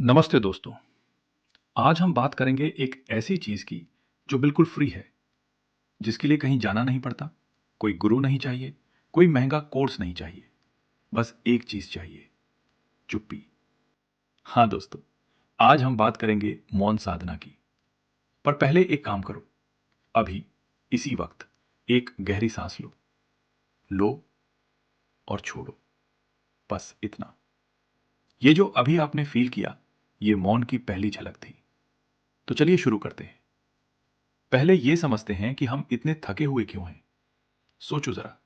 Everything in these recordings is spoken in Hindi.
नमस्ते दोस्तों। आज हम बात करेंगे एक ऐसी चीज की जो बिल्कुल फ्री है, जिसके लिए कहीं जाना नहीं पड़ता, कोई गुरु नहीं चाहिए, कोई महंगा कोर्स नहीं चाहिए। बस एक चीज चाहिए, चुप्पी। हाँ दोस्तों, आज हम बात करेंगे मौन साधना की। पर पहले एक काम करो, अभी इसी वक्त एक गहरी सांस लो। लो और छोड़ो, बस इतना। ये जो अभी आपने फील किया, ये मौन की पहली झलक थी। तो चलिए शुरू करते हैं। पहले ये समझते हैं कि हम इतने थके हुए क्यों हैं। सोचो जरा,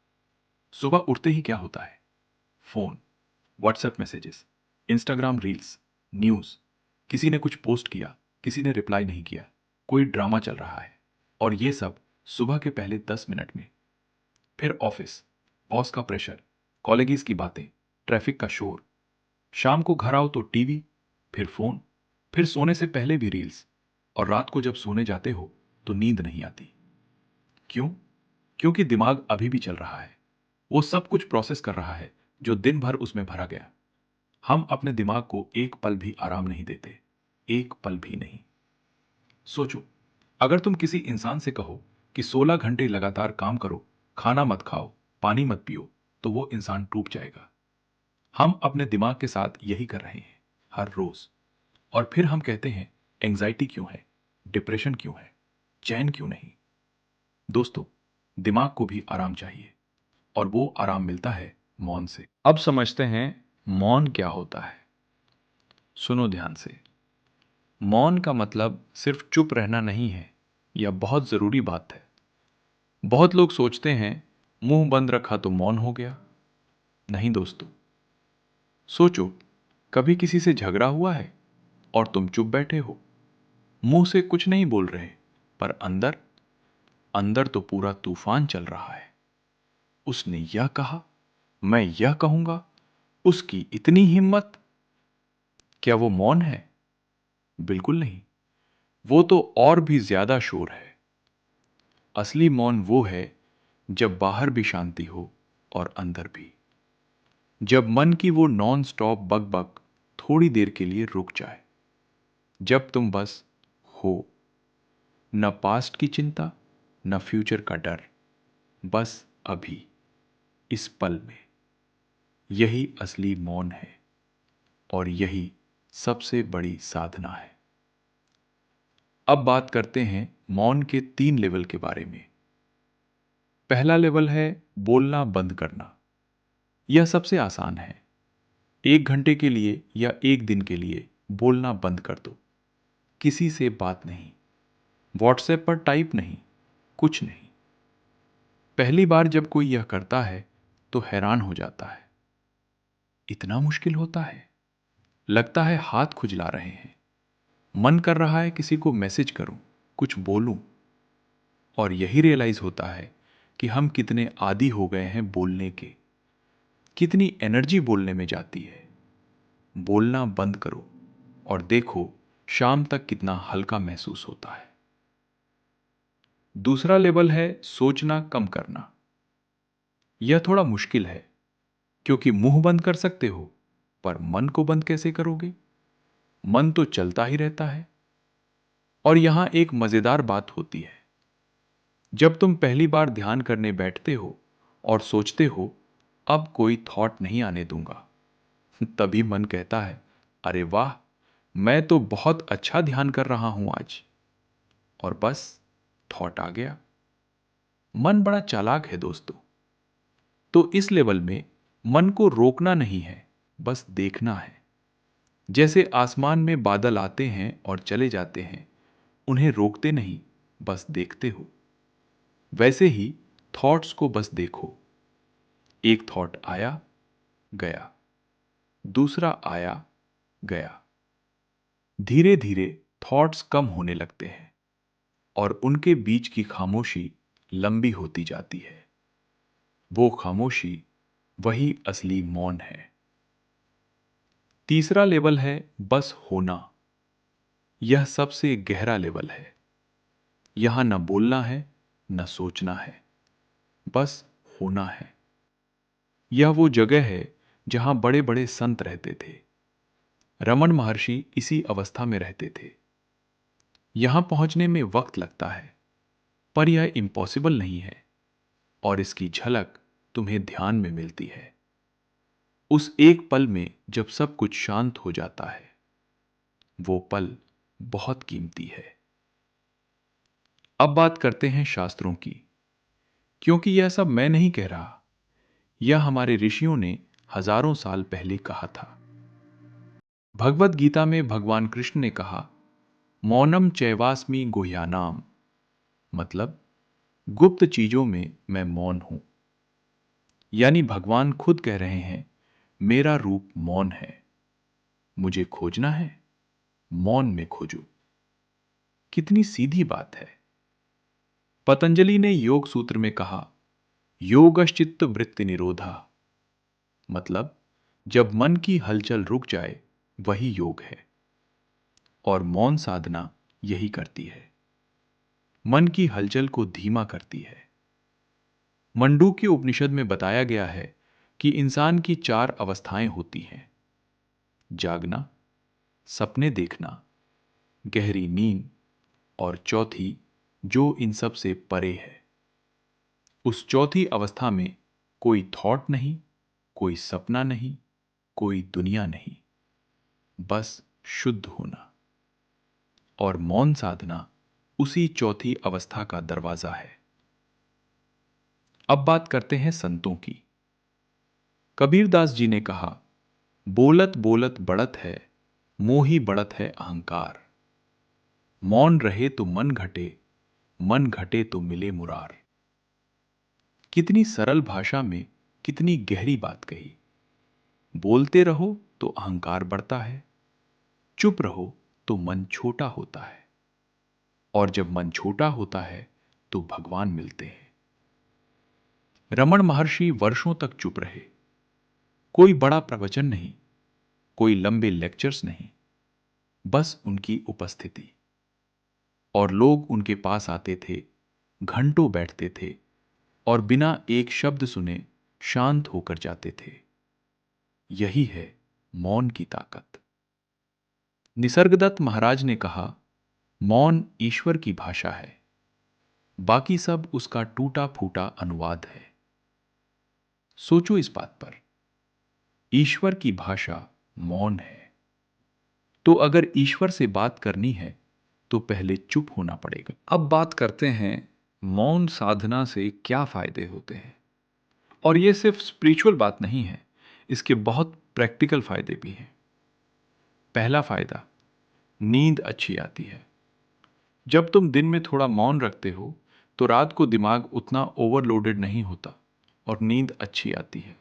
सुबह उठते ही क्या होता है? Phone, WhatsApp messages, Instagram reels, news. किसी ने कुछ पोस्ट किया, किसी ने रिप्लाई नहीं किया, कोई ड्रामा चल रहा है। और ये सब सुबह के पहले 10 मिनट में। फिर ऑफिस, बॉस का प्रेशर, कॉलेगीज की बातें, ट्रैफिक का शोर। शाम को घर आओ तो टीवी, फिर फोन, फिर सोने से पहले भी रील्स। और रात को जब सोने जाते हो तो नींद नहीं आती। क्यों? क्योंकि दिमाग अभी भी चल रहा है। वो सब कुछ प्रोसेस कर रहा है जो दिन भर उसमें भरा गया। हम अपने दिमाग को एक पल भी आराम नहीं देते, एक पल भी नहीं। सोचो, अगर तुम किसी इंसान से कहो कि 16 घंटे लगातार काम करो, खाना मत खाओ, पानी मत पियो, तो वो इंसान टूट जाएगा। हम अपने दिमाग के साथ यही कर रहे हैं हर रोज। और फिर हम कहते हैं एंजाइटी क्यों है, डिप्रेशन क्यों है, चैन क्यों नहीं। दोस्तों, दिमाग को भी आराम चाहिए, और वो आराम मिलता है मौन से। अब समझते हैं मौन क्या होता है। सुनो ध्यान से। मौन का मतलब सिर्फ चुप रहना नहीं है। यह बहुत जरूरी बात है। बहुत लोग सोचते हैं मुंह बंद रखा तो मौन हो गया। नहीं दोस्तों, सोचो, कभी किसी से झगड़ा हुआ है और तुम चुप बैठे हो, मुंह से कुछ नहीं बोल रहे, पर अंदर अंदर तो पूरा तूफान चल रहा है। उसने यह कहा, मैं यह कहूंगा, उसकी इतनी हिम्मत। क्या वो मौन है? बिल्कुल नहीं। वो तो और भी ज्यादा शोर है। असली मौन वो है जब बाहर भी शांति हो और अंदर भी। जब मन की वो नॉन स्टॉप बक बक थोड़ी देर के लिए रुक जाए। जब तुम बस हो, न पास्ट की चिंता, न फ्यूचर का डर, बस अभी, इस पल में। यही असली मौन है, और यही सबसे बड़ी साधना है। अब बात करते हैं मौन के 3 लेवल के बारे में। पहला लेवल है बोलना बंद करना। यह सबसे आसान है। 1 घंटे के लिए या 1 दिन के लिए बोलना बंद कर दो। किसी से बात नहीं, व्हाट्सएप पर टाइप नहीं, कुछ नहीं। पहली बार जब कोई यह करता है तो हैरान हो जाता है। इतना मुश्किल होता है? लगता है हाथ खुजला रहे हैं। मन कर रहा है किसी को मैसेज करूं, कुछ बोलूं। और यही रियलाइज होता है कि हम कितने आदी हो गए हैं बोलने के। कितनी एनर्जी बोलने में जाती है। बोलना बंद करो और देखो शाम तक कितना हल्का महसूस होता है। दूसरा लेवल है सोचना कम करना। यह थोड़ा मुश्किल है, क्योंकि मुंह बंद कर सकते हो, पर मन को बंद कैसे करोगे? मन तो चलता ही रहता है। और यहां एक मजेदार बात होती है। जब तुम पहली बार ध्यान करने बैठते हो और सोचते हो अब कोई थॉट नहीं आने दूंगा, तभी मन कहता है, अरे वाह, मैं तो बहुत अच्छा ध्यान कर रहा हूं आज। और बस थॉट आ गया। मन बड़ा चालाक है दोस्तों। तो इस लेवल में मन को रोकना नहीं है, बस देखना है। जैसे आसमान में बादल आते हैं और चले जाते हैं, उन्हें रोकते नहीं, बस देखते हो। वैसे ही थॉट्स को बस देखो। एक थॉट आया, गया, दूसरा आया, गया। धीरे धीरे थॉट्स कम होने लगते हैं, और उनके बीच की खामोशी लंबी होती जाती है। वो खामोशी, वही असली मौन है। तीसरा लेवल है बस होना। यह सबसे गहरा लेवल है। यहां न बोलना है, न सोचना है, बस होना है। यह वो जगह है जहां बड़े बड़े संत रहते थे। रमन महर्षि इसी अवस्था में रहते थे। यहां पहुंचने में वक्त लगता है, पर यह इम्पॉसिबल नहीं है, और इसकी झलक तुम्हें ध्यान में मिलती है, उस एक पल में जब सब कुछ शांत हो जाता है। वो पल बहुत कीमती है। अब बात करते हैं शास्त्रों की, क्योंकि यह सब मैं नहीं कह रहा, यह हमारे ऋषियों ने हजारों साल पहले कहा था। भगवत गीता में भगवान कृष्ण ने कहा, मौनम चैवास्मि गुह्यानाम, मतलब गुप्त चीजों में मैं मौन हूं। यानी भगवान खुद कह रहे हैं, मेरा रूप मौन है। मुझे खोजना है, मौन में खोजो। कितनी सीधी बात है। पतंजलि ने योग सूत्र में कहा, योगश्चित्त वृत्ति निरोधा, मतलब जब मन की हलचल रुक जाए वही योग है। और मौन साधना यही करती है, मन की हलचल को धीमा करती है। मंडूक्य उपनिषद में बताया गया है कि इंसान की 4 अवस्थाएं होती हैं: जागना, सपने देखना, गहरी नींद, और चौथी जो इन सब से परे है। उस चौथी अवस्था में कोई थॉट नहीं, कोई सपना नहीं, कोई दुनिया नहीं, बस शुद्ध होना। और मौन साधना उसी चौथी अवस्था का दरवाजा है। अब बात करते हैं संतों की। कबीरदास जी ने कहा, बोलत बोलत बढ़त है, मोही बढ़त है अहंकार। मौन रहे तो मन घटे, मन घटे तो मिले मुरार। कितनी सरल भाषा में कितनी गहरी बात कही। बोलते रहो तो अहंकार बढ़ता है, चुप रहो तो मन छोटा होता है, और जब मन छोटा होता है तो भगवान मिलते हैं। रमन महर्षि वर्षों तक चुप रहे। कोई बड़ा प्रवचन नहीं, कोई लंबे लेक्चर्स नहीं, बस उनकी उपस्थिति। और लोग उनके पास आते थे, घंटों बैठते थे, और बिना एक शब्द सुने शांत होकर जाते थे। यही है मौन की ताकत। निसर्गदत्त महाराज ने कहा, मौन ईश्वर की भाषा है, बाकी सब उसका टूटा फूटा अनुवाद है। सोचो इस बात पर, ईश्वर की भाषा मौन है। तो अगर ईश्वर से बात करनी है तो पहले चुप होना पड़ेगा। अब बात करते हैं मौन साधना से क्या फायदे होते हैं। और ये सिर्फ स्पिरिचुअल बात नहीं है, इसके बहुत प्रैक्टिकल फायदे भी हैं। पहला फायदा, नींद अच्छी आती है। जब तुम दिन में थोड़ा मौन रखते हो तो रात को दिमाग उतना ओवरलोडेड नहीं होता और नींद अच्छी आती है।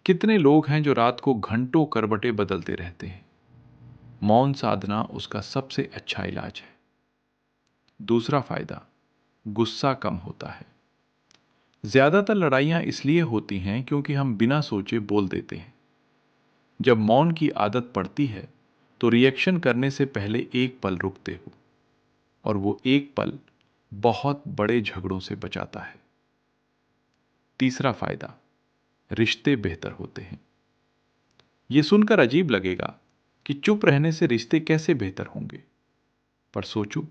कितने लोग हैं जो रात को घंटों करवटें बदलते रहते हैं। मौन साधना उसका सबसे अच्छा इलाज है। दूसरा फायदा, गुस्सा कम होता है। ज्यादातर लड़ाइयां इसलिए होती हैं क्योंकि हम बिना सोचे बोल देते हैं। जब मौन की आदत पड़ती है तो रिएक्शन करने से पहले एक पल रुकते हो, और वो एक पल बहुत बड़े झगड़ों से बचाता है। तीसरा फायदा, रिश्ते बेहतर होते हैं। यह सुनकर अजीब लगेगा कि चुप रहने से रिश्ते कैसे बेहतर होंगे, पर सोचो,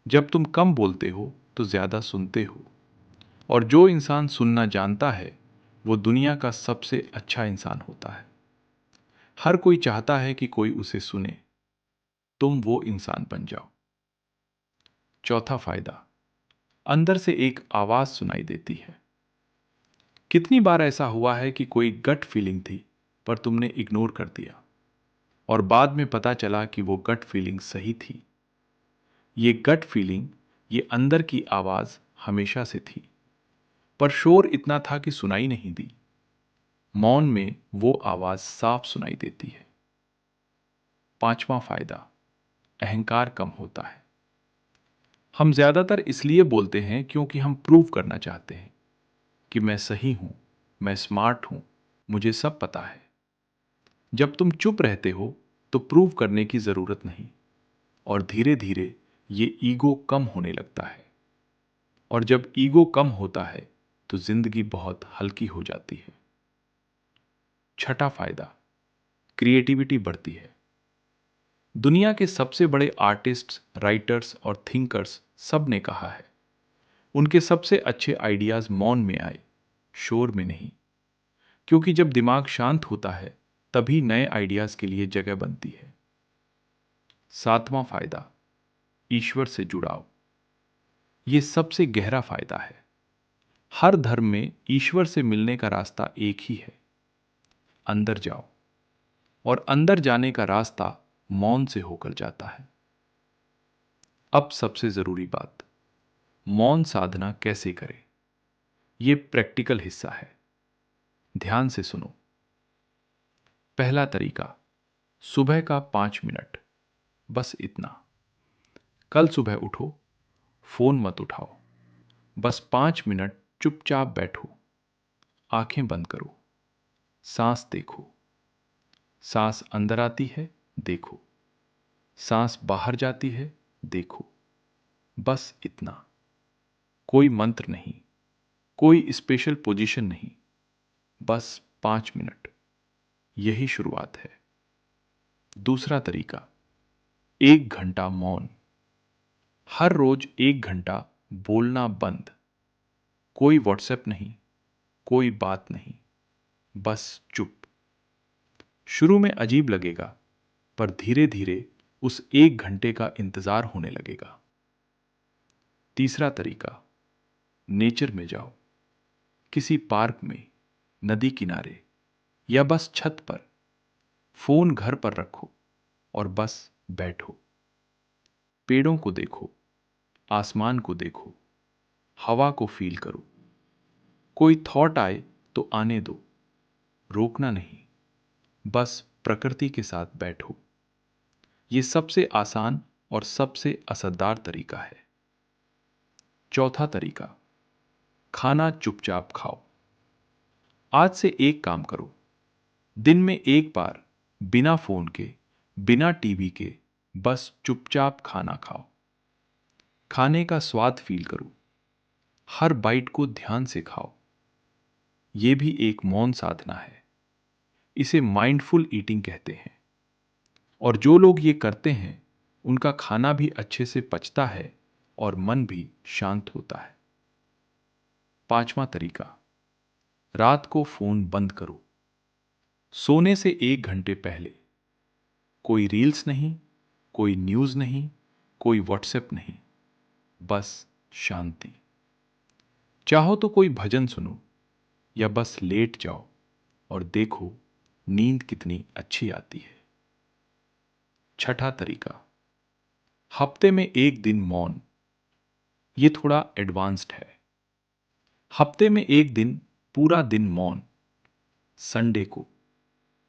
जब तुम कम बोलते हो तो ज्यादा सुनते हो, और जो इंसान सुनना जानता है वो दुनिया का सबसे अच्छा इंसान होता है। हर कोई चाहता है कि कोई उसे सुने। तुम वो इंसान बन जाओ। चौथा फायदा, अंदर से एक आवाज सुनाई देती है। कितनी बार ऐसा हुआ है कि कोई गट फीलिंग थी पर तुमने इग्नोर कर दिया, और बाद में पता चला कि वो गट फीलिंग सही थी। ये गट फीलिंग, ये अंदर की आवाज हमेशा से थी, पर शोर इतना था कि सुनाई नहीं दी। मौन में वो आवाज साफ सुनाई देती है। पांचवा फायदा, अहंकार कम होता है। हम ज्यादातर इसलिए बोलते हैं क्योंकि हम प्रूव करना चाहते हैं कि मैं सही हूं, मैं स्मार्ट हूं, मुझे सब पता है। जब तुम चुप रहते हो तो प्रूव करने की जरूरत नहीं, और धीरे धीरे ये ईगो कम होने लगता है। और जब ईगो कम होता है तो जिंदगी बहुत हल्की हो जाती है। छठा फायदा, क्रिएटिविटी बढ़ती है। दुनिया के सबसे बड़े आर्टिस्ट्स, राइटर्स और थिंकर्स सब ने कहा है उनके सबसे अच्छे आइडियाज मौन में आए, शोर में नहीं। क्योंकि जब दिमाग शांत होता है तभी नए आइडियाज के लिए जगह बनती है। सातवां फायदा, ईश्वर से जुड़ाव। ये सबसे गहरा फायदा है। हर धर्म में ईश्वर से मिलने का रास्ता एक ही है, अंदर जाओ। और अंदर जाने का रास्ता मौन से होकर जाता है। अब सबसे जरूरी बात, मौन साधना कैसे करें, यह प्रैक्टिकल हिस्सा है। ध्यान से सुनो। पहला तरीका, सुबह का 5 मिनट, बस इतना। कल सुबह उठो, फोन मत उठाओ, बस 5 मिनट चुपचाप बैठो, आंखें बंद करो, सांस देखो। सांस अंदर आती है, देखो। सांस बाहर जाती है, देखो। बस इतना। कोई मंत्र नहीं, कोई स्पेशल पोजीशन नहीं, बस 5 मिनट। यही शुरुआत है। दूसरा तरीका, 1 घंटा मौन। हर रोज 1 घंटा बोलना बंद। कोई व्हाट्सएप नहीं, कोई बात नहीं, बस चुप। शुरू में अजीब लगेगा, पर धीरे धीरे उस 1 घंटे का इंतजार होने लगेगा। तीसरा तरीका, नेचर में जाओ। किसी पार्क में, नदी किनारे या बस छत पर। फोन घर पर रखो और बस बैठो। पेड़ों को देखो, आसमान को देखो, हवा को फील करो। कोई थॉट आए तो आने दो, रोकना नहीं, बस प्रकृति के साथ बैठो। ये सबसे आसान और सबसे असरदार तरीका है। चौथा तरीका, खाना चुपचाप खाओ। आज से एक काम करो, दिन में एक बार बिना फोन के, बिना टीवी के, बस चुपचाप खाना खाओ। खाने का स्वाद फील करो, हर बाइट को ध्यान से खाओ। यह भी एक मौन साधना है। इसे माइंडफुल ईटिंग कहते हैं। और जो लोग ये करते हैं उनका खाना भी अच्छे से पचता है और मन भी शांत होता है। पांचवा तरीका, रात को फोन बंद करो। सोने से 1 घंटे पहले कोई रील्स नहीं, कोई न्यूज नहीं, कोई व्हाट्सएप नहीं, बस शांति। चाहो तो कोई भजन सुनो या बस लेट जाओ और देखो नींद कितनी अच्छी आती है। छठा तरीका, हफ्ते में एक दिन मौन। ये थोड़ा एडवांस्ड है। हफ्ते में एक दिन, पूरा दिन मौन। संडे को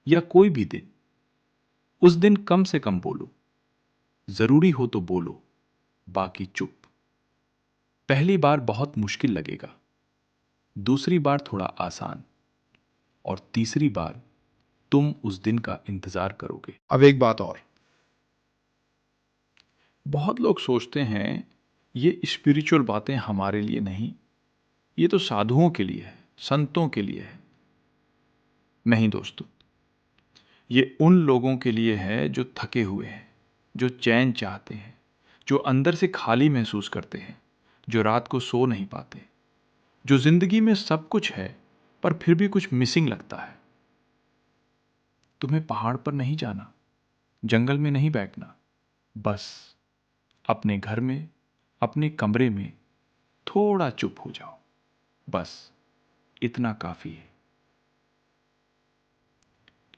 या कोई भी दिन, उस दिन कम से कम बोलो। जरूरी हो तो बोलो, बाकी चुप। पहली बार बहुत मुश्किल लगेगा, दूसरी बार थोड़ा आसान, और तीसरी बार तुम उस दिन का इंतजार करोगे। अब एक बात और, बहुत लोग सोचते हैं ये स्पिरिचुअल बातें हमारे लिए नहीं, ये तो साधुओं के लिए है, संतों के लिए है। नहीं दोस्तों, ये उन लोगों के लिए है जो थके हुए हैं, जो चैन चाहते हैं, जो अंदर से खाली महसूस करते हैं, जो रात को सो नहीं पाते, जो जिंदगी में सब कुछ है पर फिर भी कुछ मिसिंग लगता है। तुम्हें पहाड़ पर नहीं जाना, जंगल में नहीं बैठना, बस अपने घर में, अपने कमरे में थोड़ा चुप हो जाओ। बस इतना काफी है।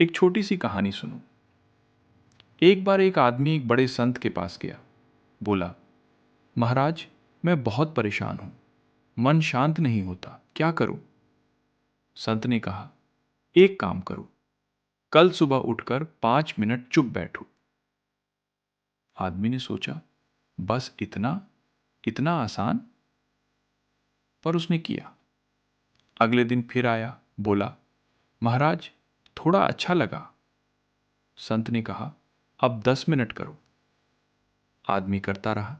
एक छोटी सी कहानी सुनो। एक बार एक आदमी एक बड़े संत के पास गया। बोला, महाराज, मैं बहुत परेशान हूं, मन शांत नहीं होता, क्या करूं? संत ने कहा, एक काम करो, कल सुबह उठकर 5 मिनट चुप बैठो। आदमी ने सोचा, बस इतना, इतना आसान? पर उसने किया। अगले दिन फिर आया, बोला, महाराज, थोड़ा अच्छा लगा। संत ने कहा, अब 10 मिनट करो। आदमी करता रहा।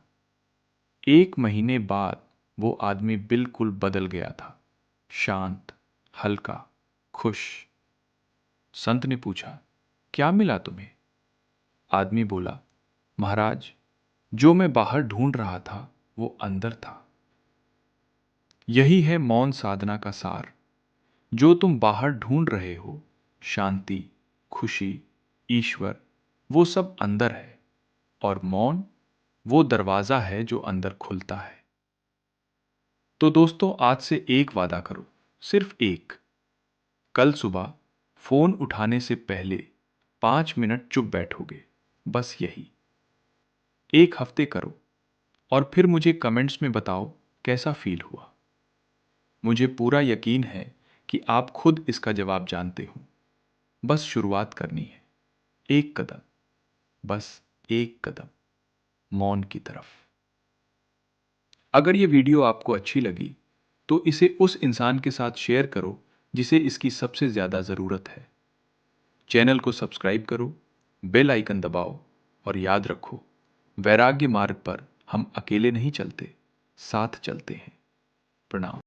1 महीने बाद वो आदमी बिल्कुल बदल गया था, शांत, हल्का, खुश। संत ने पूछा, क्या मिला तुम्हें? आदमी बोला, महाराज, जो मैं बाहर ढूंढ रहा था वो अंदर था। यही है मौन साधना का सार। जो तुम बाहर ढूंढ रहे हो, शांति, खुशी, ईश्वर, वो सब अंदर है। और मौन वो दरवाजा है जो अंदर खुलता है। तो दोस्तों, आज से एक वादा करो, सिर्फ एक। कल सुबह फोन उठाने से पहले 5 मिनट चुप बैठोगे, बस यही। एक हफ्ते करो और फिर मुझे कमेंट्स में बताओ कैसा फील हुआ। मुझे पूरा यकीन है कि आप खुद इसका जवाब जानते हो। बस शुरुआत करनी है, एक कदम, बस एक कदम मौन की तरफ। अगर ये वीडियो आपको अच्छी लगी तो इसे उस इंसान के साथ शेयर करो जिसे इसकी सबसे ज्यादा जरूरत है। चैनल को सब्सक्राइब करो, बेल आइकन दबाओ और याद रखो, वैराग्य मार्ग पर हम अकेले नहीं चलते, साथ चलते हैं। प्रणाम।